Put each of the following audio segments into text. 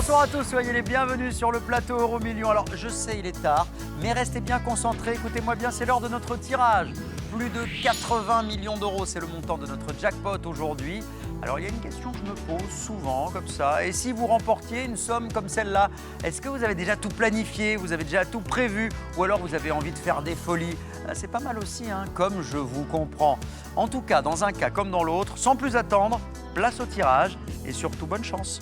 Bonsoir à tous, soyez les bienvenus sur le plateau Euro Million. Alors je sais il est tard, mais restez bien concentrés, écoutez-moi bien, c'est l'heure de notre tirage. Plus de 80 millions d'euros, c'est le montant de notre jackpot aujourd'hui. Alors il y a une question que je me pose souvent comme ça, et si vous remportiez une somme comme celle-là, est-ce que vous avez déjà tout planifié, vous avez déjà tout prévu, ou alors vous avez envie de faire des folies? C'est pas mal aussi, hein, comme je vous comprends. En tout cas, dans un cas comme dans l'autre, sans plus attendre, place au tirage, et surtout bonne chance.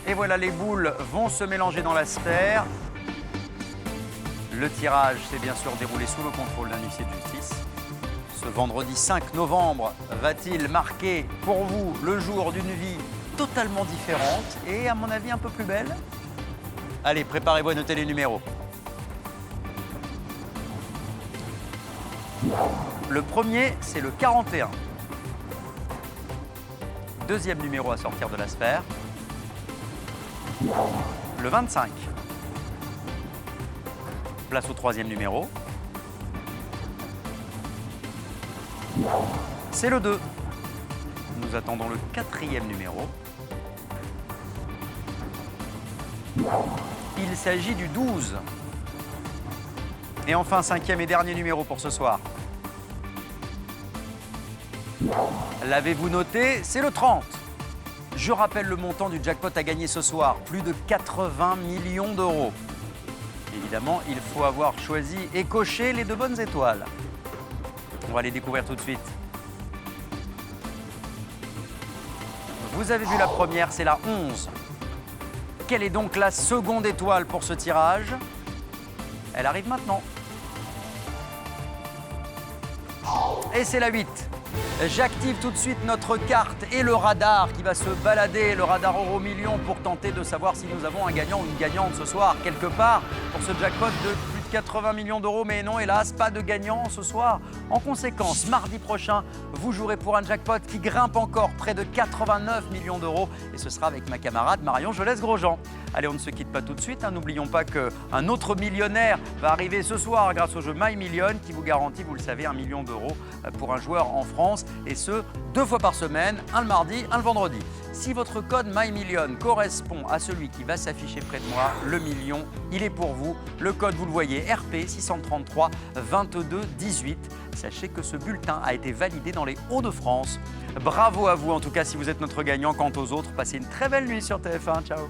Et voilà, les boules vont se mélanger dans la sphère. Le tirage s'est bien sûr déroulé sous le contrôle d'un huissier de justice. Ce vendredi 5 novembre va-t-il marquer pour vous le jour d'une vie totalement différente et à mon avis un peu plus belle? Allez, préparez-vous à noter les numéros. Le premier, c'est le 41. Deuxième numéro à sortir de la sphère. Le 25. Place au troisième numéro. C'est le 2. Nous attendons le quatrième numéro. Il s'agit du 12. Et enfin, cinquième et dernier numéro pour ce soir. L'avez-vous noté? C'est le 30. Je rappelle le montant du jackpot à gagner ce soir, plus de 80 millions d'euros. Évidemment, il faut avoir choisi et coché les deux bonnes étoiles. On va les découvrir tout de suite. Vous avez vu la première, c'est la 11. Quelle est donc la seconde étoile pour ce tirage? Elle arrive maintenant. Et c'est la 8. J'active tout de suite notre carte et le radar qui va se balader, le radar Euro Million, pour tenter de savoir si nous avons un gagnant ou une gagnante ce soir, quelque part, pour ce jackpot de plus de 80 millions d'euros. Mais non, hélas, pas de gagnant ce soir. En conséquence, mardi prochain, vous jouerez pour un jackpot qui grimpe encore près de 89 millions d'euros. Et ce sera avec ma camarade Marion Jolès-Grosjean. Allez, on ne se quitte pas tout de suite, hein. N'oublions pas qu'un autre millionnaire va arriver ce soir grâce au jeu My Million qui vous garantit, vous le savez, 1 million d'euros pour un joueur en France. Et ce, 2 fois par semaine, un le mardi, un le vendredi. Si votre code My Million correspond à celui qui va s'afficher près de moi, le million, il est pour vous. Le code, vous le voyez, RP 633 22 18. Sachez que ce bulletin a été validé dans les Hauts-de-France. Bravo à vous en tout cas si vous êtes notre gagnant. Quant aux autres, passez une très belle nuit sur TF1. Ciao.